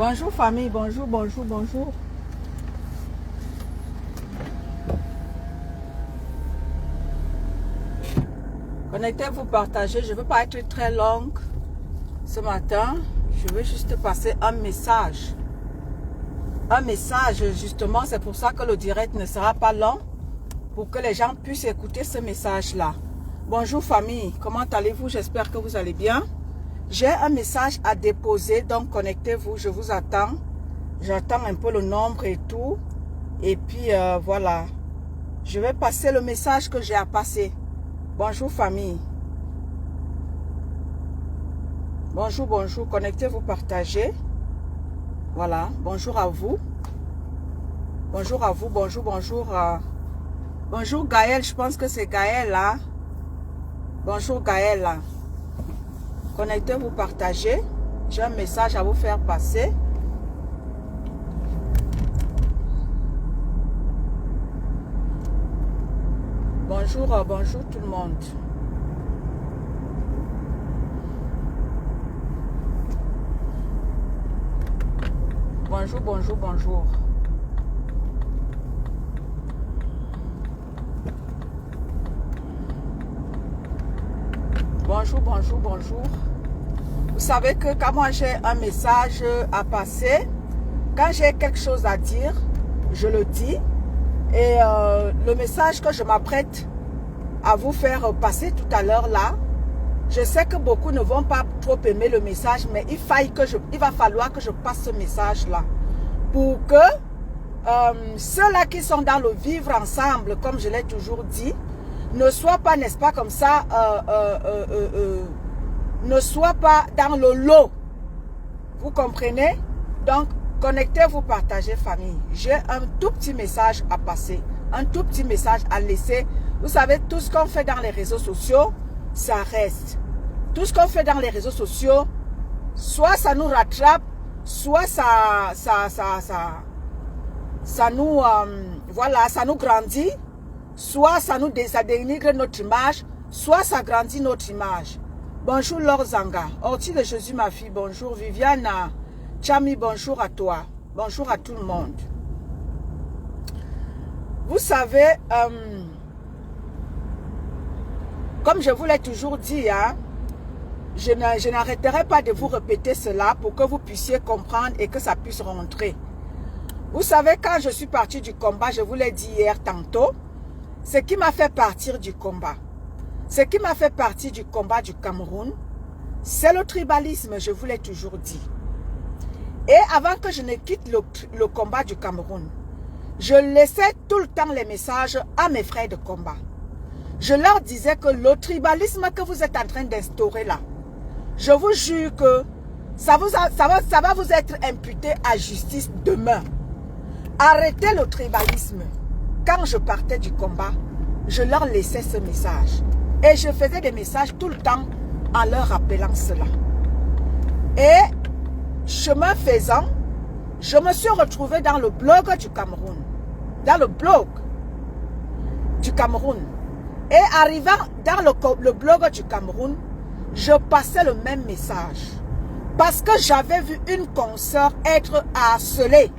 Bonjour famille, bonjour, bonjour, bonjour. Connectez-vous, partagez. Je ne veux pas être très longue ce matin. Je veux juste passer un message. Un message, justement, c'est pour ça que le direct ne sera pas long. Pour que les gens puissent écouter ce message-là. Bonjour famille, comment allez-vous? J'espère que vous allez bien. J'ai un message à déposer, donc connectez-vous, je vous attends. J'attends un peu le nombre et tout. Et puis voilà, je vais passer le message que j'ai à passer. Bonjour famille. Bonjour, bonjour, connectez-vous, partagez. Voilà, bonjour à vous. Bonjour à vous, bonjour, bonjour. Bonjour Gaël, je pense que c'est Gaël là. Bonjour Gaël là. Connectez-vous, partagez. J'ai un message à vous faire passer. Bonjour, bonjour tout le monde. Bonjour, bonjour, bonjour. Bonjour, bonjour, bonjour. Vous savez que quand moi j'ai un message à passer, quand j'ai quelque chose à dire, je le dis. Et le message que je m'apprête à vous faire passer tout à l'heure là, je sais que beaucoup ne vont pas trop aimer le message, mais il va falloir que je passe ce message là. Pour que ceux-là qui sont dans le vivre ensemble, comme je l'ai toujours dit, ne soient pas, n'est-ce pas, comme ça, ne soient pas dans le lot. Vous comprenez? Donc, connectez-vous, partagez, famille. J'ai un tout petit message à passer, un tout petit message à laisser. Vous savez, tout ce qu'on fait dans les réseaux sociaux, ça reste. Tout ce qu'on fait dans les réseaux sociaux, soit ça nous rattrape, soit ça nous, voilà, ça nous grandit, soit ça dénigre notre image, soit ça grandit notre image. Bonjour Laure Zanga, Orti de Jésus ma fille, bonjour Viviana, Chami, bonjour à toi, bonjour à tout le monde. Vous savez, comme je vous l'ai toujours dit, hein, je n'arrêterai pas de vous répéter cela pour que vous puissiez comprendre et que ça puisse rentrer. Vous savez, quand je suis partie du combat, je vous l'ai dit hier tantôt, ce qui m'a fait partir du combat, ce qui m'a fait partir du combat du Cameroun, c'est le tribalisme, je vous l'ai toujours dit. Et avant que je ne quitte le combat du Cameroun, je laissais tout le temps les messages à mes frères de combat. Je leur disais que le tribalisme que vous êtes en train d'instaurer là, je vous jure que ça va vous être imputé à justice demain. Arrêtez le tribalisme. Quand je partais du combat, je leur laissais ce message. Et je faisais des messages tout le temps en leur rappelant cela. Et chemin faisant, je me suis retrouvée dans le blog du Cameroun. Dans le blog du Cameroun. Et arrivant dans le blog du Cameroun, je passais le même message. Parce que j'avais vu une consoeur être harcelée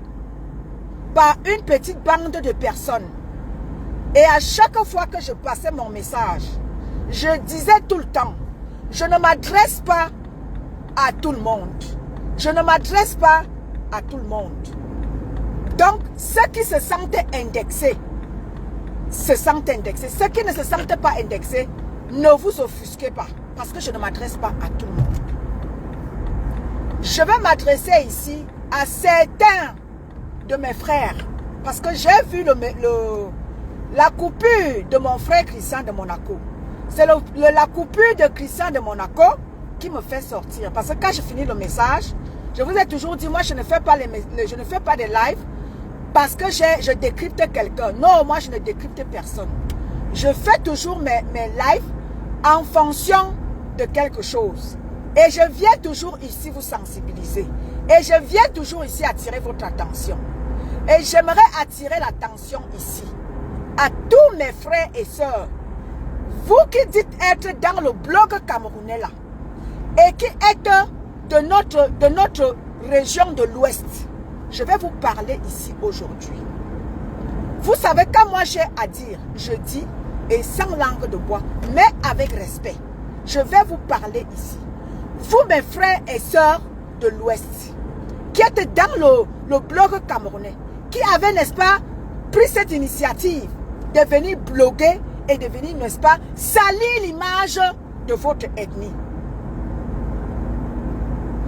par une petite bande de personnes. Et à chaque fois que je passais mon message, je disais tout le temps, je ne m'adresse pas à tout le monde. Je ne m'adresse pas à tout le monde. Donc, ceux qui se sentaient indexés, se sentent indexés. Ceux qui ne se sentent pas indexés, ne vous offusquez pas. Parce que je ne m'adresse pas à tout le monde. Je vais m'adresser ici à certains de mes frères. Parce que j'ai vu la coupure de mon frère Christian de Monaco. C'est la coupure de Christian de Monaco qui me fait sortir. Parce que quand je finis le message, je vous ai toujours dit, moi je ne fais pas des lives parce que je décrypte quelqu'un. Non, moi je ne décrypte personne. Je fais toujours mes lives en fonction de quelque chose. Et je viens toujours ici vous sensibiliser. Et je viens toujours ici attirer votre attention. Et j'aimerais attirer l'attention ici à tous mes frères et sœurs. Vous qui dites être dans le blog camerounais là, et qui êtes de région de l'Ouest, je vais vous parler ici aujourd'hui. Vous savez, quand moi j'ai à dire, je dis, et sans langue de bois, mais avec respect. Je vais vous parler ici. Vous, mes frères et sœurs de l'Ouest, qui êtes dans le blog camerounais, qui avez, n'est-ce pas, pris cette initiative de venir bloguer et de venir, n'est-ce pas, salir l'image de votre ethnie.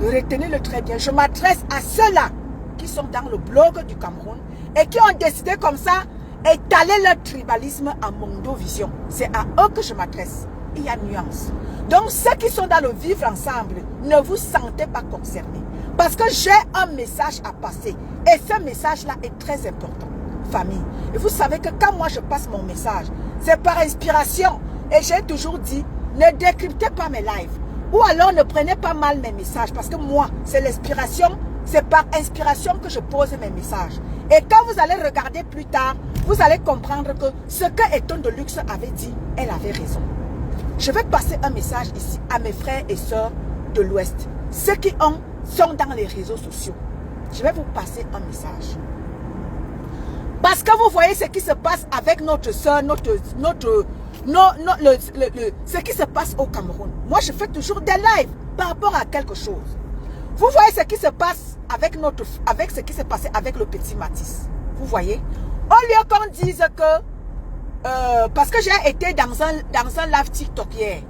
Retenez-le très bien. Je m'adresse à ceux-là qui sont dans le blog du Cameroun et qui ont décidé comme ça étaler leur tribalisme à Mondovision. C'est à eux que je m'adresse. Il y a nuance. Donc ceux qui sont dans le vivre ensemble, ne vous sentez pas concernés. Parce que j'ai un message à passer. Et ce message-là est très important. Famille. Et vous savez que quand moi je passe mon message, c'est par inspiration. Et j'ai toujours dit, ne décryptez pas mes lives. Ou alors ne prenez pas mal mes messages. Parce que moi, c'est l'inspiration. C'est par inspiration que je pose mes messages. Et quand vous allez regarder plus tard, vous allez comprendre que ce que Eton de Luxe avait dit, elle avait raison. Je vais passer un message ici à mes frères et sœurs de l'Ouest. Ceux qui sont dans les réseaux sociaux. Je vais vous passer un message. Parce que vous voyez ce qui se passe avec notre sœur, ce qui se passe au Cameroun. Moi, je fais toujours des lives par rapport à quelque chose. Vous voyez ce qui se passe avec ce qui s'est passé avec le petit Matisse. Vous voyez? Au lieu qu'on dise que... parce que j'ai été dans un live TikTok hier.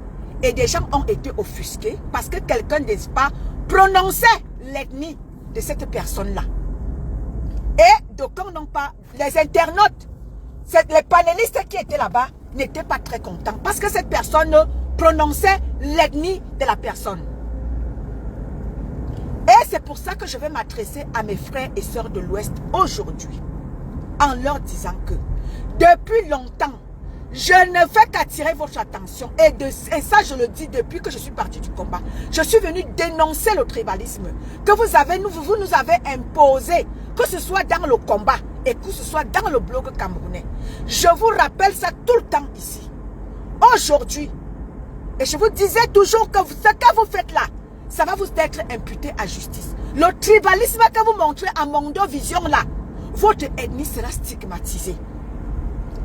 Et des gens ont été offusqués parce que quelqu'un, n'est-ce pas, prononçait l'ethnie de cette personne-là. Et d'aucuns n'ont pas... Les internautes, les panélistes qui étaient là-bas n'étaient pas très contents parce que cette personne prononçait l'ethnie de la personne. Et c'est pour ça que je vais m'adresser à mes frères et sœurs de l'Ouest aujourd'hui, en leur disant que depuis longtemps, je ne fais qu'attirer votre attention. Et ça, je le dis depuis que je suis partie du combat. Je suis venu dénoncer le tribalisme que vous nous avez imposé, que ce soit dans le combat et que ce soit dans le blog camerounais. Je vous rappelle ça tout le temps ici. Aujourd'hui, et je vous disais toujours que ce que vous faites là, ça va vous être imputé à justice. Le tribalisme que vous montrez à Mondovision là, votre ethnie sera stigmatisée.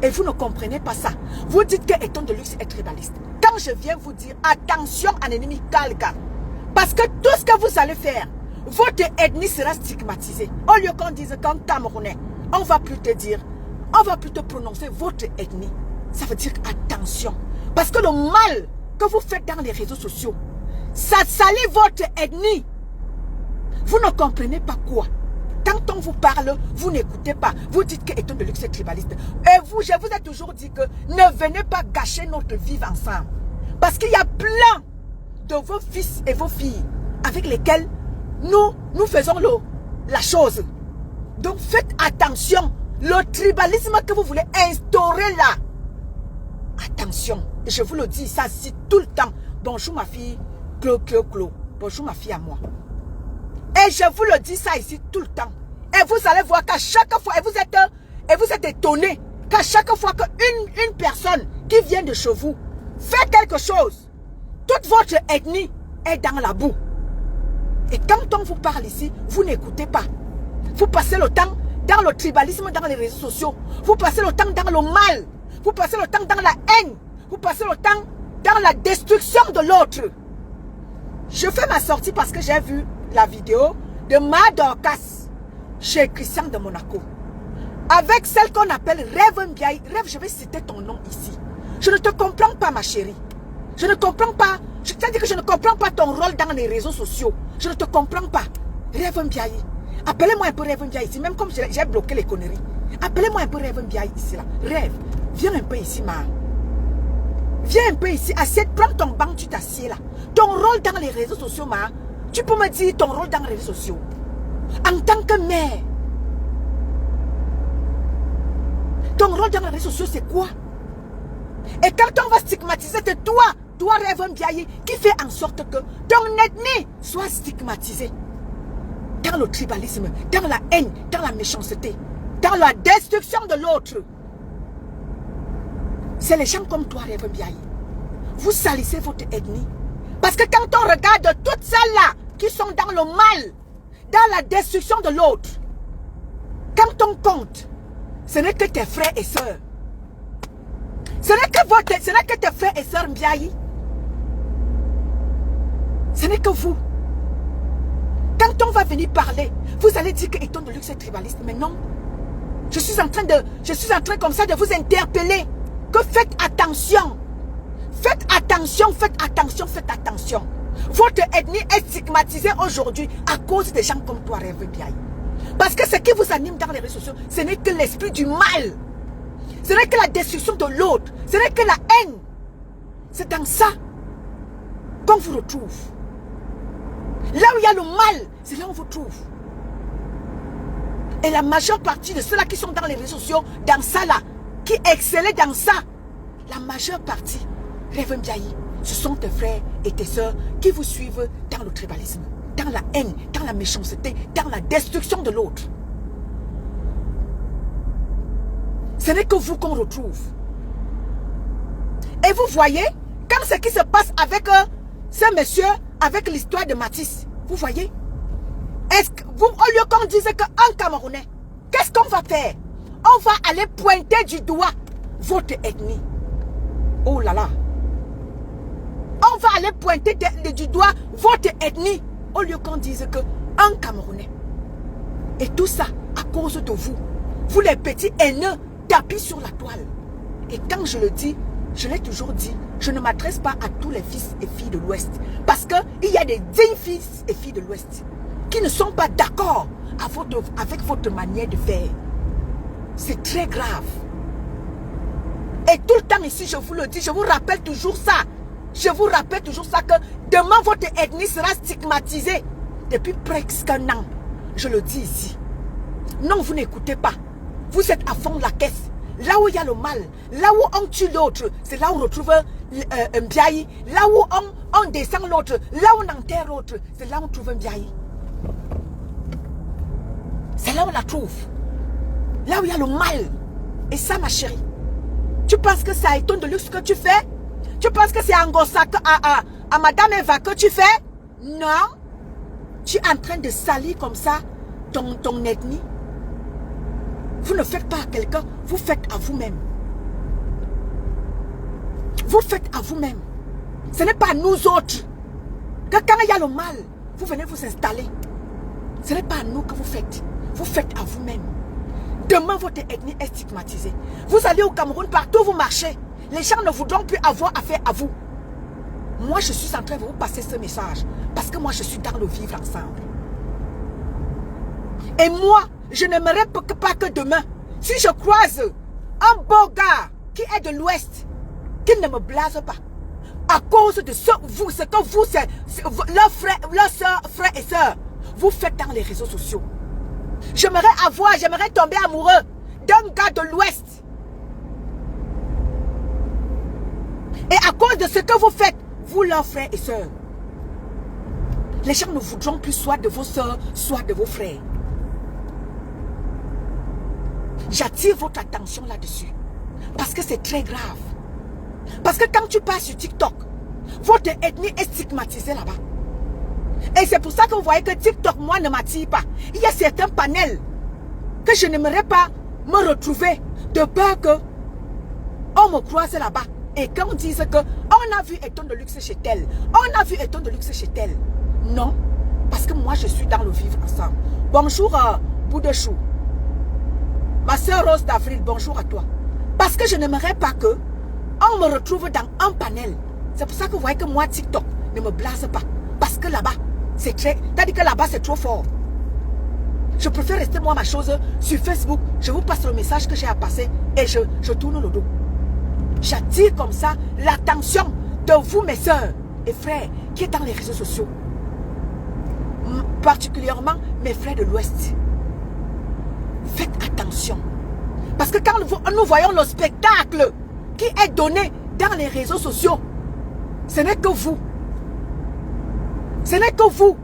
Et vous ne comprenez pas ça. Vous dites que Eton de Luxe est tribaliste. Quand je viens vous dire, attention à l'ennemi Kalga. Parce que tout ce que vous allez faire, votre ethnie sera stigmatisée. Au lieu qu'on dise qu'en Camerounais, on va plus te dire, on va plus te prononcer votre ethnie. Ça veut dire attention. Parce que le mal que vous faites dans les réseaux sociaux, ça salit votre ethnie. Vous ne comprenez pas quoi. Quand on vous parle, vous n'écoutez pas. Vous dites que Eton de Luxe est tribaliste. Et vous, je vous ai toujours dit que ne venez pas gâcher notre vivre ensemble. Parce qu'il y a plein de vos fils et vos filles avec lesquels nous faisons la chose. Donc faites attention. Le tribalisme que vous voulez instaurer là. Attention. Et je vous le dis, ça c'est tout le temps. Bonjour ma fille. Clo. Bonjour ma fille à moi. Et je vous le dis ça ici tout le temps. Et vous allez voir qu'à chaque fois, et vous êtes étonnés, qu'à chaque fois qu'une personne qui vient de chez vous fait quelque chose, toute votre ethnie est dans la boue. Et quand on vous parle ici, vous n'écoutez pas. Vous passez le temps dans le tribalisme, dans les réseaux sociaux. Vous passez le temps dans le mal. Vous passez le temps dans la haine. Vous passez le temps dans la destruction de l'autre. Je fais ma sortie parce que j'ai vu la vidéo de Madorcas chez Christian de Monaco. Avec celle qu'on appelle Rêve Mbiaye. Rêve, je vais citer ton nom ici. Je ne te comprends pas, ma chérie. Je ne comprends pas. Je t'ai dit que je ne comprends pas ton rôle dans les réseaux sociaux. Je ne te comprends pas. Rêve Mbiaye. Appelez-moi un peu Rêve Mbiaye ici. Même comme j'ai bloqué les conneries. Appelez-moi un peu Rêve Mbiaye ici. Là. Rêve, viens un peu ici, ma. Viens un peu ici. Assieds, prends ton banc, tu t'assieds là. Ton rôle dans les réseaux sociaux, ma. Tu peux me dire ton rôle dans les réseaux sociaux. En tant que mère. Ton rôle dans les réseaux sociaux, c'est quoi? Et quand on va stigmatiser, c'est toi, Rêve Mbiaye, qui fait en sorte que ton ethnie soit stigmatisée. Dans le tribalisme, dans la haine, dans la méchanceté, dans la destruction de l'autre. C'est les gens comme toi, Rêve Mbiaye. Vous salissez votre ethnie. Parce que quand on regarde toutes celles-là qui sont dans le mal, dans la destruction de l'autre. Quand on compte, ce n'est que tes frères et sœurs. Ce n'est que tes frères et sœurs Mbiaye. Ce n'est que vous. Quand on va venir parler, vous allez dire que Eton de Luxe est tribaliste. Mais non. Je suis en train comme ça de vous interpeller. Que faites attention. Faites attention, faites attention, faites attention. Votre ethnie est stigmatisée aujourd'hui à cause des gens comme toi, Rêve Mbiaye. Parce que ce qui vous anime dans les réseaux sociaux, ce n'est que l'esprit du mal. Ce n'est que la destruction de l'autre. Ce n'est que la haine. C'est dans ça qu'on vous retrouve. Là où il y a le mal, c'est là où on vous trouve. Et la majeure partie de ceux-là qui sont dans les réseaux sociaux, dans ça là, qui excellaient dans ça, la majeure partie, Rêve Mbiaye, ce sont tes frères et tes sœurs qui vous suivent dans le tribalisme, dans la haine, dans la méchanceté, dans la destruction de l'autre. Ce n'est que vous qu'on retrouve. Et vous voyez, quand ce qui se passe avec ce monsieur, avec l'histoire de Matisse, vous voyez, est-ce que vous, au lieu qu'on dise qu'un Camerounais, qu'est-ce qu'on va faire? On va aller pointer du doigt votre ethnie. Oh là là. On va aller pointer du doigt votre ethnie au lieu qu'on dise qu'un Camerounais. Et tout ça à cause de vous. Vous les petits haineux tapis sur la toile. Et quand je le dis, je l'ai toujours dit, je ne m'adresse pas à tous les fils et filles de l'Ouest. Parce qu'il y a des dignes fils et filles de l'Ouest qui ne sont pas d'accord avec votre manière de faire. C'est très grave. Et tout le temps ici, je vous le dis, je vous rappelle toujours ça. Je vous rappelle toujours ça que demain votre ethnie sera stigmatisée. Depuis presque un an, je le dis ici. Non, vous n'écoutez pas. Vous êtes à fond de la caisse. Là où il y a le mal, là où on tue l'autre, c'est là où on retrouve Mbiaye. Là où on descend l'autre, là où on enterre l'autre, c'est là où on trouve Mbiaye. C'est là où on la trouve. Là où il y a le mal. Et ça, ma chérie, tu penses que c'est à Eton de Luxe que tu fais? Tu penses que c'est à Ngossa, à Madame Eva que tu fais? Non. Tu es en train de salir comme ça ton ethnie. Vous ne faites pas à quelqu'un, vous faites à vous-même. Vous faites à vous-même. Ce n'est pas à nous autres. Que quand il y a le mal, vous venez vous installer. Ce n'est pas à nous que vous faites. Vous faites à vous-même. Demain, votre ethnie est stigmatisée. Vous allez au Cameroun, partout où vous marchez. Les gens ne voudront plus avoir affaire à vous. Moi, je suis en train de vous passer ce message. Parce que moi, je suis dans le vivre ensemble. Et moi, je n'aimerais pas que demain, si je croise un beau gars qui est de l'Ouest, qu'il ne me blase pas. À cause de ce que vous, leurs frères et sœurs, vous faites dans les réseaux sociaux. J'aimerais tomber amoureux d'un gars de l'Ouest. Et à cause de ce que vous faites, vous, leurs frères et sœurs, les gens ne voudront plus soit de vos sœurs, soit de vos frères. J'attire votre attention là-dessus. Parce que c'est très grave. Parce que quand tu passes sur TikTok, votre ethnie est stigmatisée là-bas. Et c'est pour ça que vous voyez que TikTok, moi, ne m'attire pas. Il y a certains panels que je n'aimerais pas me retrouver de peur que on me croise là-bas. Et qu'on dise que on a vu Eton de Luxe chez tel. On a vu Eton de Luxe chez tel. Non. Parce que moi, je suis dans le vivre ensemble. Bonjour, Boudechou. Ma soeur Rose d'Avril, bonjour à toi. Parce que je n'aimerais pas que on me retrouve dans un panel. C'est pour ça que vous voyez que moi, TikTok ne me blase pas. Parce que là-bas, c'est très... C'est-à-dire que là-bas, c'est trop fort. Je préfère rester moi ma chose sur Facebook. Je vous passe le message que j'ai à passer et je tourne le dos. J'attire comme ça l'attention de vous, mes soeurs et frères, qui est dans les réseaux sociaux. Particulièrement mes frères de l'Ouest. Faites attention. Parce que quand nous voyons le spectacle qui est donné dans les réseaux sociaux, ce n'est que vous. Ce n'est que vous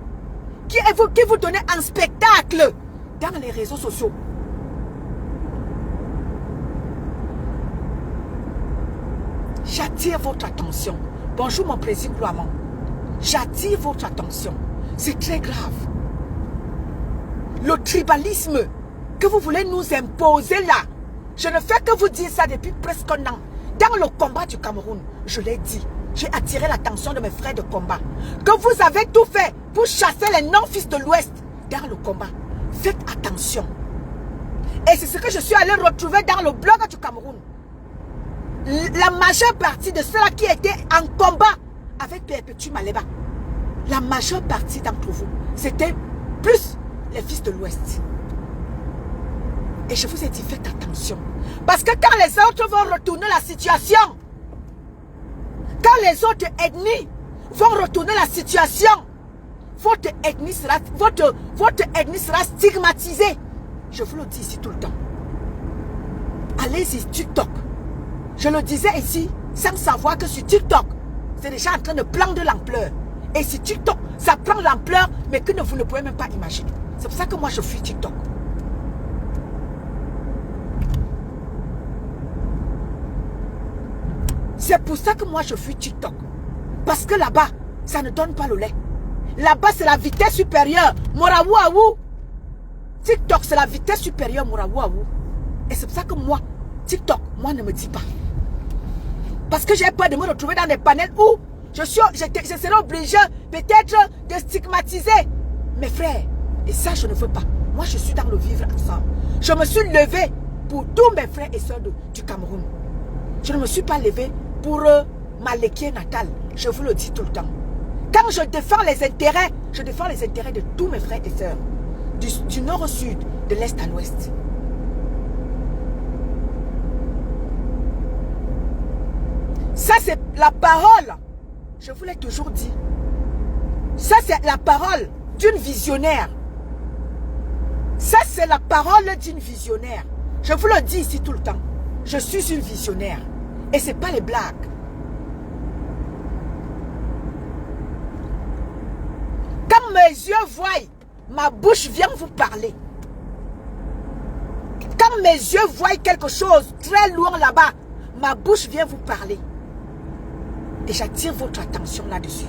qui vous donnez un spectacle dans les réseaux sociaux. J'attire votre attention. Bonjour mon président Gloamant. J'attire votre attention. C'est très grave. Le tribalisme que vous voulez nous imposer là. Je ne fais que vous dire ça depuis presque un an. Dans le combat du Cameroun, je l'ai dit. J'ai attiré l'attention de mes frères de combat. Que vous avez tout fait pour chasser les non-fils de l'Ouest dans le combat. Faites attention. Et c'est ce que je suis allé retrouver dans le blog du Cameroun. La majeure partie de ceux-là qui étaient en combat avec Perpétue Maleba, la majeure partie d'entre vous, c'était plus les fils de l'Ouest. Et je vous ai dit, faites attention. Parce que quand les autres vont retourner la situation, quand les autres ethnies vont retourner la situation, votre ethnie sera stigmatisée. Je vous le dis ici tout le temps. Allez-y, TikTok. Je le disais ici, sans savoir que sur TikTok, c'est déjà en train de prendre de l'ampleur. Et sur TikTok, ça prend l'ampleur, mais que vous ne pouvez même pas imaginer. C'est pour ça que moi, je fuis TikTok. C'est pour ça que moi, je fuis TikTok. Parce que là-bas, ça ne donne pas le lait. Là-bas, c'est la vitesse supérieure. Moraouaou. TikTok, c'est la vitesse supérieure. Moraouaou. Et c'est pour ça que moi, TikTok, moi, ne me dis pas. Parce que j'ai peur de me retrouver dans des panels où je serai obligé peut-être de stigmatiser mes frères. Et ça, je ne veux pas. Moi, je suis dans le vivre ensemble. Je me suis levé pour tous mes frères et soeurs du Cameroun. Je ne me suis pas levé pour ma Léquier natale. Je vous le dis tout le temps. Quand je défends les intérêts, je défends les intérêts de tous mes frères et sœurs. Du nord au sud, de l'est à l'ouest. Ça, c'est la parole. Je vous l'ai toujours dit. Ça, c'est la parole d'une visionnaire. Ça, c'est la parole d'une visionnaire. Je vous le dis ici tout le temps. Je suis une visionnaire. Et ce n'est pas les blagues. Quand mes yeux voient, ma bouche vient vous parler. Quand mes yeux voient quelque chose très loin là-bas, ma bouche vient vous parler. Et j'attire votre attention là-dessus.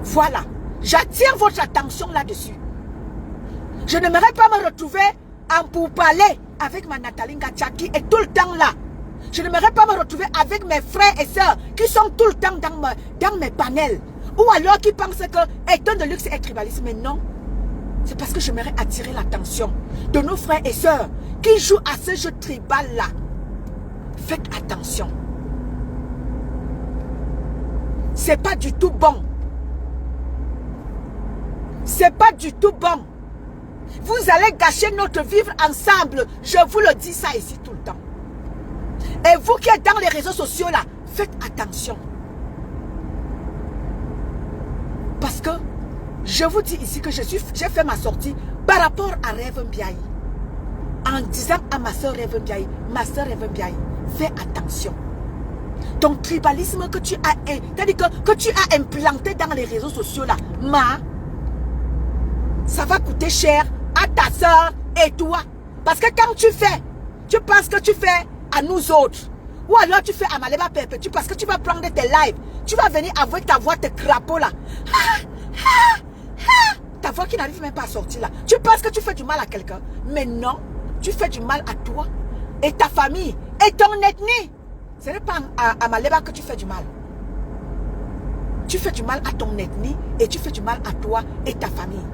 Voilà. J'attire votre attention là-dessus. Je n'aimerais pas me retrouver en pourparler avec ma Nathalie Ngatia qui est tout le temps là. Je n'aimerais pas me retrouver avec mes frères et sœurs qui sont tout le temps dans mes panels. Ou alors qui pensent que étant de luxe et tribalisme. Mais non. C'est parce que j'aimerais attirer l'attention de nos frères et sœurs qui jouent à ce jeu tribal-là. Faites attention. C'est pas du tout bon. C'est pas du tout bon. Vous allez gâcher notre vivre ensemble. Je vous le dis ça ici tout le temps. Et vous qui êtes dans les réseaux sociaux là, faites attention. Parce que je vous dis ici que j'ai fait ma sortie par rapport à Rêve Mbiaye. En disant à ma soeur Rêve Mbiaye, ma soeur Rêve Mbiaye, fais attention. Ton tribalisme que tu as implanté dans les réseaux sociaux là, ça va coûter cher à ta soeur et toi. Parce que quand tu fais, tu penses que tu fais à nous autres. Ou alors tu fais à Maleba Perpétue parce que tu vas prendre tes lives. Tu vas venir avec ta voix, tes crapauds là. Ta voix qui n'arrive même pas à sortir là. Tu penses que tu fais du mal à quelqu'un. Mais non, tu fais du mal à toi et ta famille et ton ethnie. Ce n'est pas à Maleba que tu fais du mal. Tu fais du mal à ton ethnie et tu fais du mal à toi et ta famille.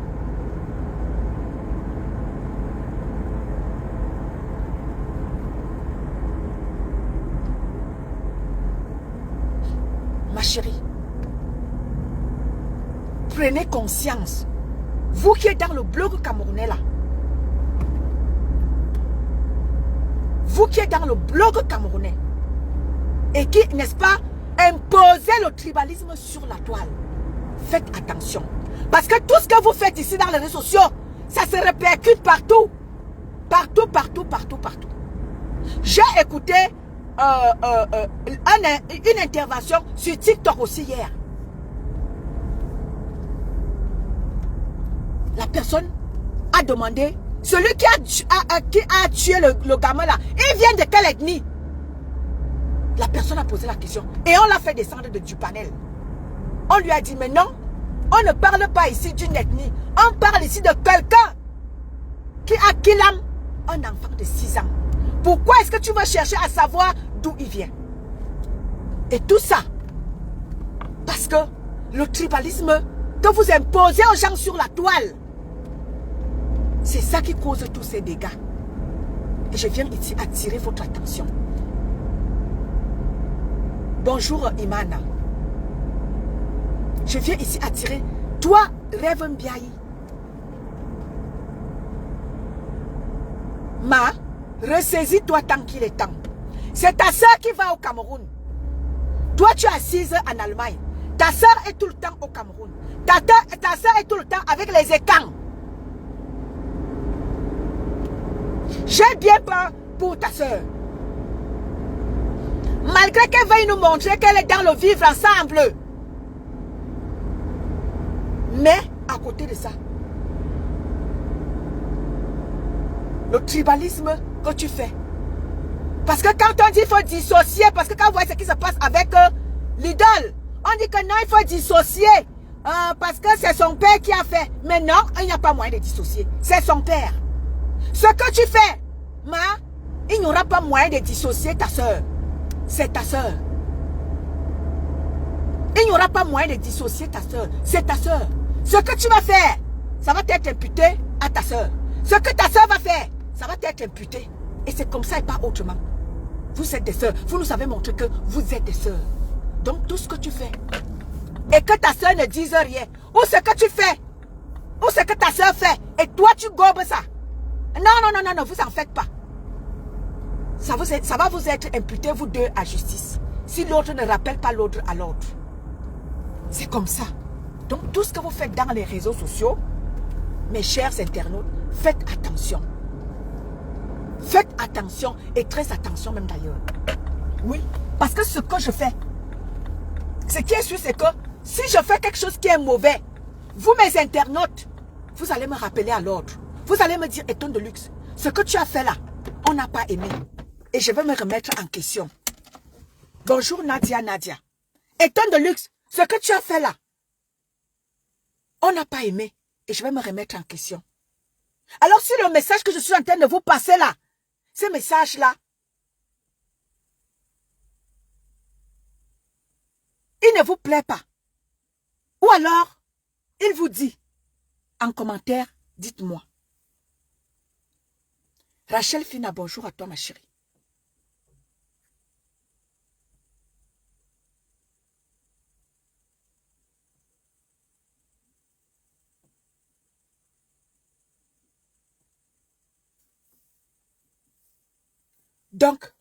Ma chérie, prenez conscience. Vous qui êtes dans le blog camerounais là. Vous qui êtes dans le blog camerounais. Et qui, n'est-ce pas, imposez le tribalisme sur la toile. Faites attention. Parce que tout ce que vous faites ici dans les réseaux sociaux, ça se répercute partout. Partout, partout, partout, partout. J'ai écouté une intervention sur TikTok aussi hier. La personne a demandé, celui qui a tué le gamin là, il vient de quelle ethnie? La personne a posé la question et on l'a fait descendre du panel. On lui a dit, mais non, On ne parle pas ici d'une ethnie. On parle ici de quelqu'un qui a Kilam, un enfant de 6 ans. Pourquoi est-ce que tu vas chercher à savoir d'où il vient? Et tout ça, parce que le tribalisme que vous imposez aux gens sur la toile, c'est ça qui cause tous ces dégâts. Et je viens ici attirer votre attention. Bonjour Imana. Je viens ici attirer. Toi, Rêve Mbiaye. Ressaisis-toi tant qu'il est temps. C'est ta soeur qui va au Cameroun. Toi, tu es assise en Allemagne. Ta soeur est tout le temps au Cameroun. Ta soeur est tout le temps avec les écans. J'ai bien peur pour ta soeur. Malgré qu'elle veuille nous montrer qu'elle est dans le vivre ensemble. Mais, à côté de ça, le tribalisme que tu fais. Parce que quand on dit qu'il faut dissocier, parce que quand vous voyez ce qui se passe avec l'idole, on dit que non, il faut dissocier. Parce que c'est son père qui a fait. Mais non, il n'y a pas moyen de dissocier. C'est son père. Ce que tu fais, il n'y aura pas moyen de dissocier ta soeur. C'est ta soeur. Il n'y aura pas moyen de dissocier ta soeur. C'est ta soeur. Ce que tu vas faire, ça va être imputé à ta soeur. Ce que ta soeur va faire, ça va être imputé. Et c'est comme ça et pas autrement. Vous êtes des sœurs. Vous nous avez montré que vous êtes des sœurs. Donc tout ce que tu fais, et que ta soeur ne dise rien, ou ce que tu fais, ou ce que ta soeur fait, et toi tu gobes ça. Non, vous en faites pas. Ça va vous être imputé, vous deux, à justice. Si l'autre ne rappelle pas l'autre à l'autre. C'est comme ça. Donc tout ce que vous faites dans les réseaux sociaux, mes chers internautes, faites attention. Faites attention et très attention même d'ailleurs. Oui, parce que ce que je fais, ce qui est sûr, c'est que si je fais quelque chose qui est mauvais, vous mes internautes, vous allez me rappeler à l'ordre. Vous allez me dire, Étonne de luxe, ce que tu as fait là, on n'a pas aimé. Et je vais me remettre en question. Bonjour Nadia. Étonne de luxe, ce que tu as fait là, on n'a pas aimé. Et je vais me remettre en question. Alors si le message que je suis en train de vous passer là, ce message-là, il ne vous plaît pas. Ou alors, il vous dit, en commentaire, dites-moi. Rachel Fina, bonjour à toi ma chérie. Donc,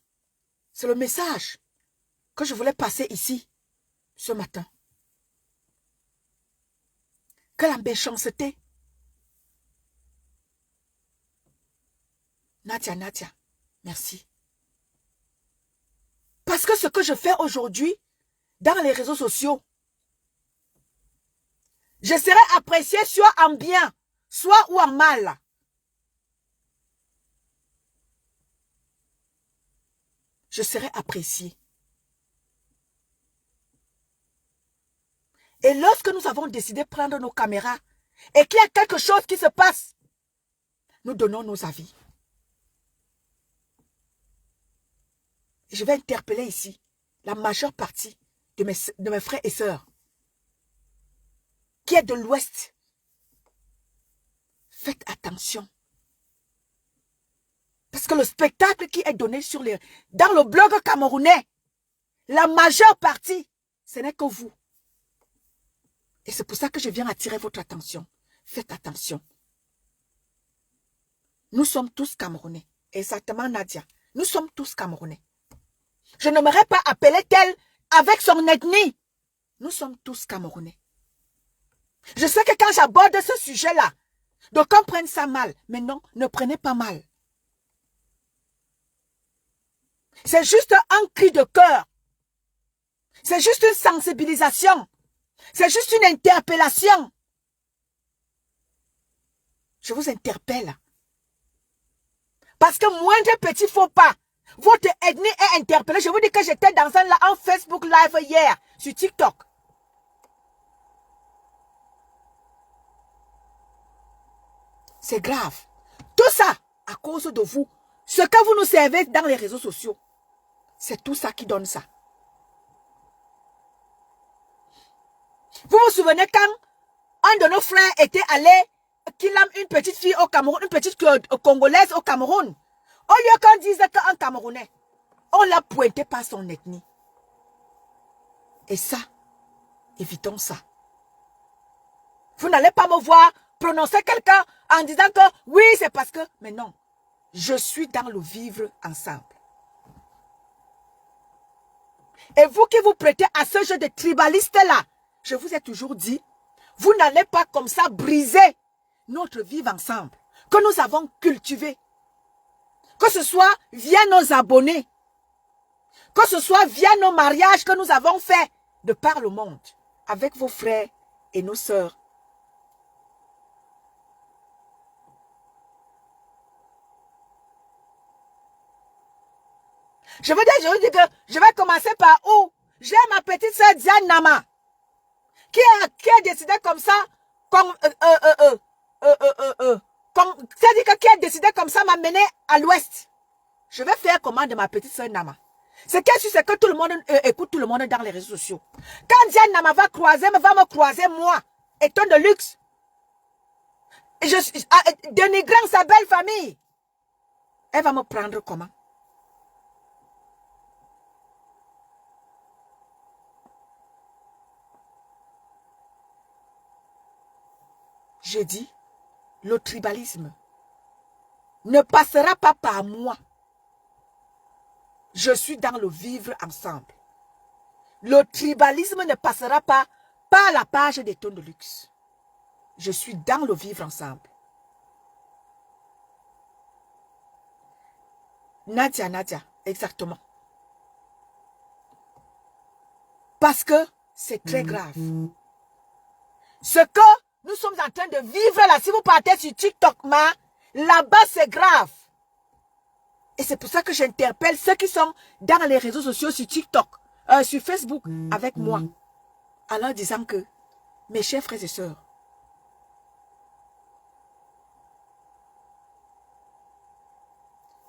c'est le message que je voulais passer ici, ce matin. Que la méchanceté. Nadia, merci. Parce que ce que je fais aujourd'hui, dans les réseaux sociaux, je serai apprécié soit en bien, soit ou en mal. Je serai apprécié. Et lorsque nous avons décidé de prendre nos caméras et qu'il y a quelque chose qui se passe, nous donnons nos avis. Je vais interpeller ici la majeure partie de mes frères et sœurs qui est de l'Ouest. Faites attention. Parce que le spectacle qui est donné dans le blog camerounais, la majeure partie, ce n'est que vous. Et c'est pour ça que je viens attirer votre attention. Faites attention. Nous sommes tous Camerounais. Exactement, Nadia. Nous sommes tous Camerounais. Je n'aimerais pas appeler tel avec son ethnie. Nous sommes tous Camerounais. Je sais que quand j'aborde ce sujet-là, d'aucuns prennent ça mal. Mais non, ne prenez pas mal. C'est juste un cri de cœur. C'est juste une sensibilisation. C'est juste une interpellation. Je vous interpelle. Parce que moindre petit faux pas, votre ethnie est interpellée. Je vous dis que j'étais dans un Facebook live hier sur TikTok. C'est grave. Tout ça, à cause de vous. Ce que vous nous servez dans les réseaux sociaux, c'est tout ça qui donne ça. Vous vous souvenez quand un de nos frères était allé kidnap une petite fille au Cameroun, une petite Congolaise au Cameroun. Au lieu qu'on dise qu'un Camerounais, on l'a pointé par son ethnie. Et ça, évitons ça. Vous n'allez pas me voir prononcer quelqu'un en disant que oui, c'est parce que... Mais non, je suis dans le vivre ensemble. Et vous qui vous prêtez à ce jeu de tribaliste-là, je vous ai toujours dit, vous n'allez pas comme ça briser notre vivre ensemble que nous avons cultivé. Que ce soit via nos abonnés, que ce soit via nos mariages que nous avons faits de par le monde, avec vos frères et nos sœurs. Je veux dire que je vais commencer par où? J'ai ma petite sœur Diane Nama, qui a décidé comme ça, c'est-à-dire qui a décidé comme ça m'amener à l'ouest. Je vais faire comment de ma petite sœur Nama? C'est qu'elle c'est que tout le monde écoute tout le monde dans les réseaux sociaux. Quand Diane Nama va me croiser moi, étant de luxe, dénigrant sa belle famille, elle va me prendre comment? Je dis, le tribalisme ne passera pas par moi. Je suis dans le vivre ensemble. Le tribalisme ne passera pas par la page des tons de luxe. Je suis dans le vivre ensemble. Nadia, exactement. Parce que c'est très grave. Ce que nous sommes en train de vivre là, si vous partez sur TikTok, là-bas c'est grave. Et c'est pour ça que j'interpelle ceux qui sont dans les réseaux sociaux sur TikTok, sur Facebook, avec moi, en leur disant que, mes chers frères et sœurs,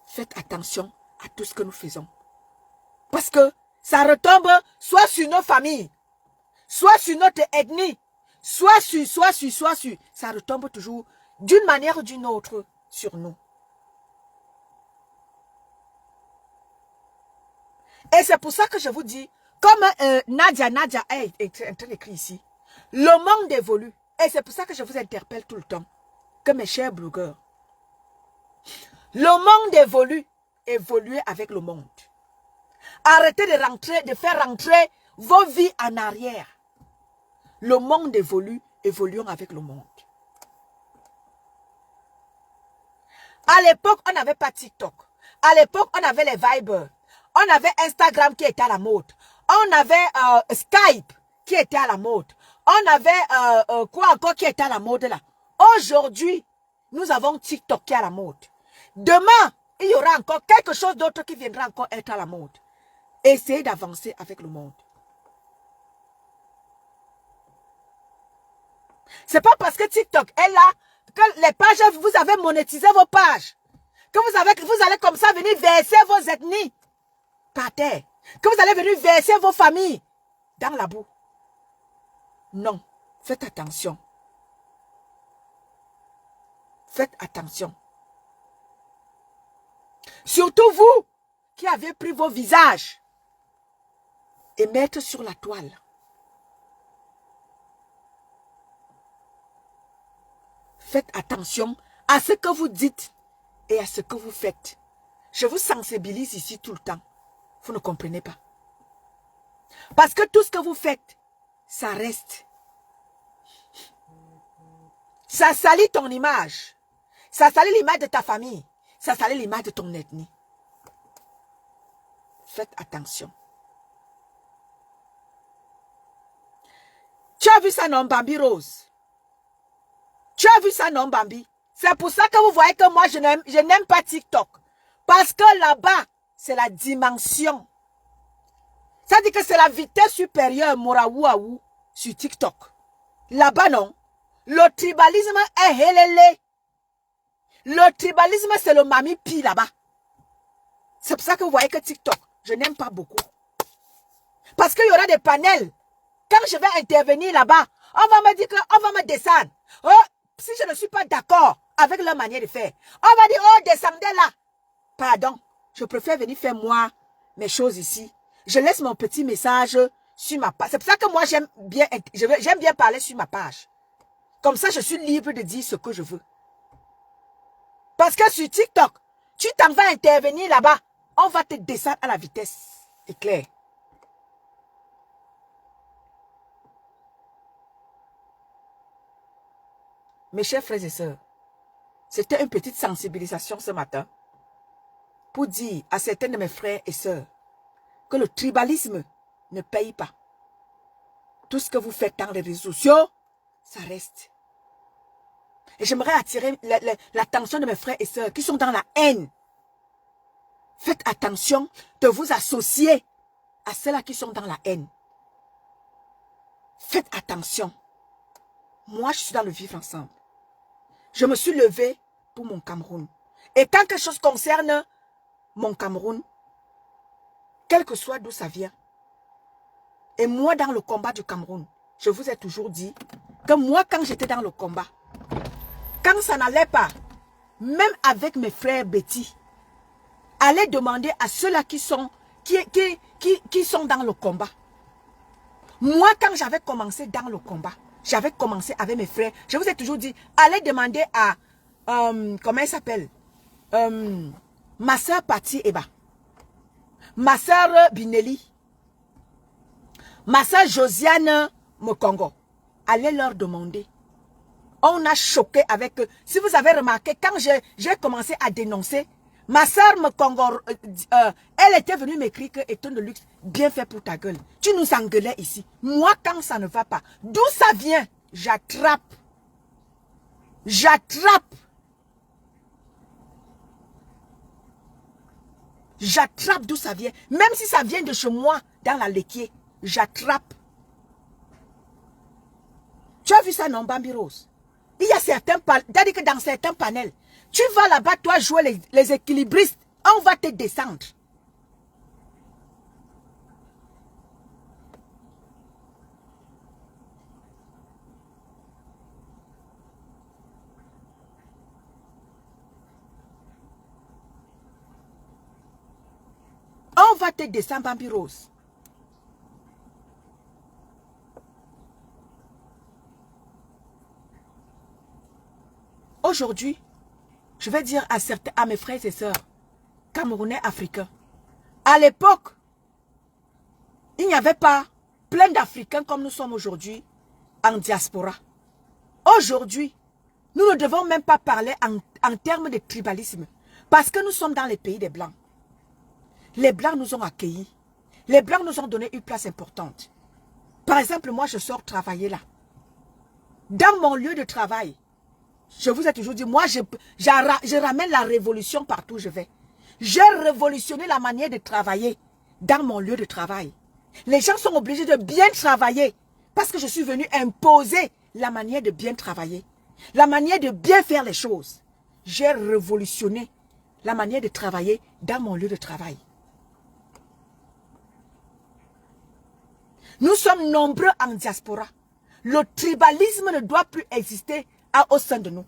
faites attention à tout ce que nous faisons. Parce que ça retombe soit sur nos familles, soit sur notre ethnie, soit sur. Ça retombe toujours d'une manière ou d'une autre sur nous. Et c'est pour ça que je vous dis, comme Nadia est en train d'écrire ici, le monde évolue. Et c'est pour ça que je vous interpelle tout le temps, que mes chers blogueurs, le monde évolue, évoluez avec le monde. Arrêtez de faire rentrer vos vies en arrière. Le monde évolue, évoluons avec le monde. À l'époque, on n'avait pas TikTok. À l'époque, on avait les Viber. On avait Instagram qui était à la mode. On avait Skype qui était à la mode. On avait quoi encore qui était à la mode là. Aujourd'hui, nous avons TikTok qui est à la mode. Demain, il y aura encore quelque chose d'autre qui viendra encore être à la mode. Essayez d'avancer avec le monde. C'est pas parce que TikTok est là que les pages, vous avez monétisé vos pages. Que vous allez comme ça venir verser vos ethnies par terre. Que vous allez venir verser vos familles dans la boue. Non, faites attention. Faites attention. Surtout vous qui avez pris vos visages et mettre sur la toile. Faites attention à ce que vous dites et à ce que vous faites. Je vous sensibilise ici tout le temps. Vous ne comprenez pas. Parce que tout ce que vous faites, ça reste. Ça salit ton image. Ça salit l'image de ta famille. Ça salit l'image de ton ethnie. Faites attention. Tu as vu ça, non, Bambi Rose? Tu as vu ça, non, Bambi? C'est pour ça que vous voyez que moi, je n'aime pas TikTok. Parce que là-bas, c'est la dimension. Ça dit que c'est la vitesse supérieure, Moraouaou, sur TikTok. Là-bas, non. Le tribalisme est hélélé. Le tribalisme, c'est le mami pi là-bas. C'est pour ça que vous voyez que TikTok, je n'aime pas beaucoup. Parce qu'il y aura des panels. Quand je vais intervenir là-bas, on va me dire qu'on va me descendre. Oh, si je ne suis pas d'accord avec leur manière de faire, on va dire, oh, descendez là. Pardon, je préfère venir faire moi mes choses ici. Je laisse mon petit message sur ma page. C'est pour ça que moi, j'aime bien parler sur ma page. Comme ça, je suis libre de dire ce que je veux. Parce que sur TikTok, tu t'en vas intervenir là-bas, on va te descendre à la vitesse. C'est clair. Mes chers frères et sœurs, c'était une petite sensibilisation ce matin pour dire à certains de mes frères et sœurs que le tribalisme ne paye pas. Tout ce que vous faites dans les réseaux sociaux, ça reste. Et j'aimerais attirer l'attention de mes frères et sœurs qui sont dans la haine. Faites attention de vous associer à ceux-là qui sont dans la haine. Faites attention. Moi, je suis dans le vivre ensemble. Je me suis levé pour mon Cameroun. Et quand quelque chose concerne mon Cameroun, quel que soit d'où ça vient, et moi dans le combat du Cameroun, je vous ai toujours dit que moi quand j'étais dans le combat, quand ça n'allait pas, même avec mes frères Betty, allez demander à ceux-là qui sont dans le combat. Moi quand j'avais commencé dans le combat, j'avais commencé avec mes frères, je vous ai toujours dit, allez demander à, comment elle s'appelle, ma soeur Pati Eba, ma soeur Binelli, ma soeur Josiane Mokongo. Allez leur demander. On a choqué avec eux. Si vous avez remarqué, quand j'ai commencé à dénoncer, ma soeur Mokongo, elle était venue m'écrire que Étonne de luxe, bien fait pour ta gueule. Tu nous engueulais ici. Moi, quand ça ne va pas, d'où ça vient, j'attrape. J'attrape. J'attrape d'où ça vient. Même si ça vient de chez moi, dans la laitier, j'attrape. Tu as vu ça, non, Bambi Rose? Il y a certains panels, c'est-à-dire que dans certains panels, tu vas là-bas, toi, jouer les équilibristes, on va te descendre. On va te descendre, Bambi Rose. Aujourd'hui, je vais dire à mes frères et sœurs, Camerounais, Africains, à l'époque, il n'y avait pas plein d'Africains comme nous sommes aujourd'hui en diaspora. Aujourd'hui, nous ne devons même pas parler en termes de tribalisme parce que nous sommes dans les pays des Blancs. Les Blancs nous ont accueillis. Les Blancs nous ont donné une place importante. Par exemple, moi, je sors travailler là. Dans mon lieu de travail, je vous ai toujours dit, moi, je ramène la révolution partout où je vais. J'ai révolutionné la manière de travailler dans mon lieu de travail. Les gens sont obligés de bien travailler parce que je suis venu imposer la manière de bien travailler, la manière de bien faire les choses. J'ai révolutionné la manière de travailler dans mon lieu de travail. Nous sommes nombreux en diaspora. Le tribalisme ne doit plus exister au sein de nous.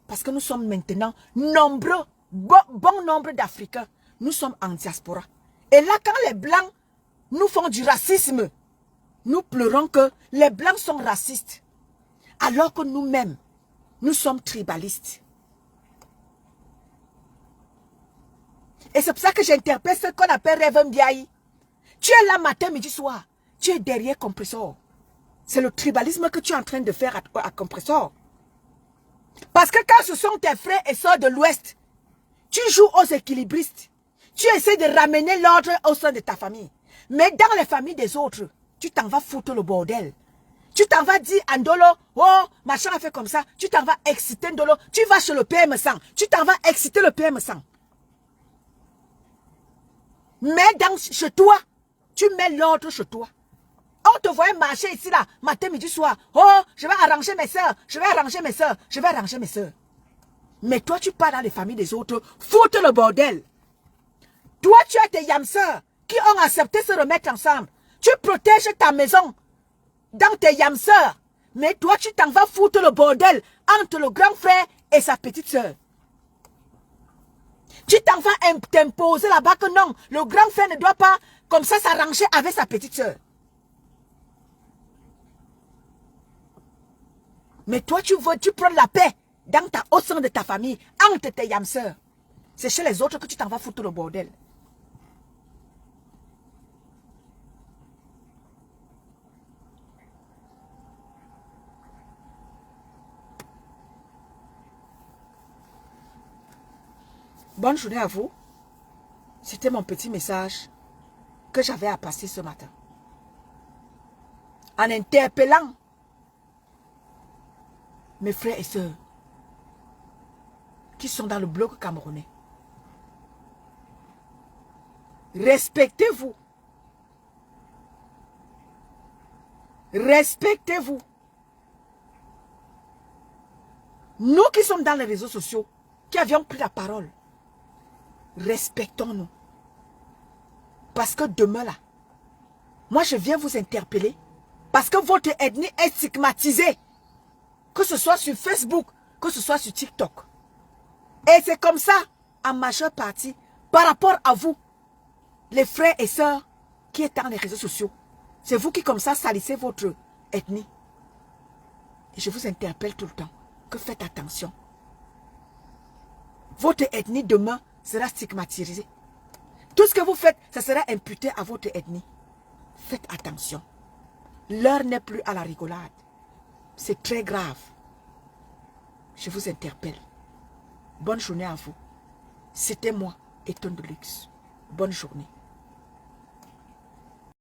Parce que nous sommes maintenant nombreux, bon nombre d'Africains. Nous sommes en diaspora. Et là, quand les Blancs nous font du racisme, nous pleurons que les Blancs sont racistes. Alors que nous-mêmes, nous sommes tribalistes. Et c'est pour ça que j'interprète ce qu'on appelle Rêve Mbiaï. Tu es là matin, midi, soir. Tu es derrière Compressor. C'est le tribalisme que tu es en train de faire à Compressor. Parce que quand ce sont tes frères et sœurs de l'Ouest, tu joues aux équilibristes. Tu essaies de ramener l'ordre au sein de ta famille. Mais dans les familles des autres, tu t'en vas foutre le bordel. Tu t'en vas dire à Ndolo, oh, machin a fait comme ça. Tu t'en vas exciter Ndolo. Tu vas chez le PM100. Tu t'en vas exciter le PM100. Mais chez toi, tu mets l'ordre chez toi. On te voyait marcher ici, là, matin, midi, soir. Oh, je vais arranger mes soeurs, je vais arranger mes soeurs, je vais arranger mes soeurs. Mais toi, tu pars dans les familles des autres, foutre le bordel. Toi, tu as tes yamseurs qui ont accepté de se remettre ensemble. Tu protèges ta maison dans tes yamseurs. Mais toi, tu t'en vas foutre le bordel entre le grand frère et sa petite soeur. Tu t'en vas t'imposer là-bas que non, le grand frère ne doit pas comme ça s'arranger avec sa petite soeur. Mais toi, tu prends la paix dans au sein de ta famille, entre tes yamseurs. C'est chez les autres que tu t'en vas foutre le bordel. Bonne journée à vous. C'était mon petit message que j'avais à passer ce matin. En interpellant mes frères et sœurs qui sont dans le bloc camerounais. Respectez-vous. Respectez-vous. Nous qui sommes dans les réseaux sociaux, qui avions pris la parole, respectons-nous. Parce que demain là, moi je viens vous interpeller parce que votre ethnie est stigmatisée. Que ce soit sur Facebook, que ce soit sur TikTok. Et c'est comme ça, en majeure partie, par rapport à vous, les frères et sœurs qui êtes dans les réseaux sociaux. C'est vous qui comme ça salissez votre ethnie. Et je vous interpelle tout le temps que faites attention. Votre ethnie demain sera stigmatisée. Tout ce que vous faites, ça sera imputé à votre ethnie. Faites attention. L'heure n'est plus à la rigolade. C'est très grave. Je vous interpelle. Bonne journée à vous. C'était moi, Eton de Luxe. Bonne journée.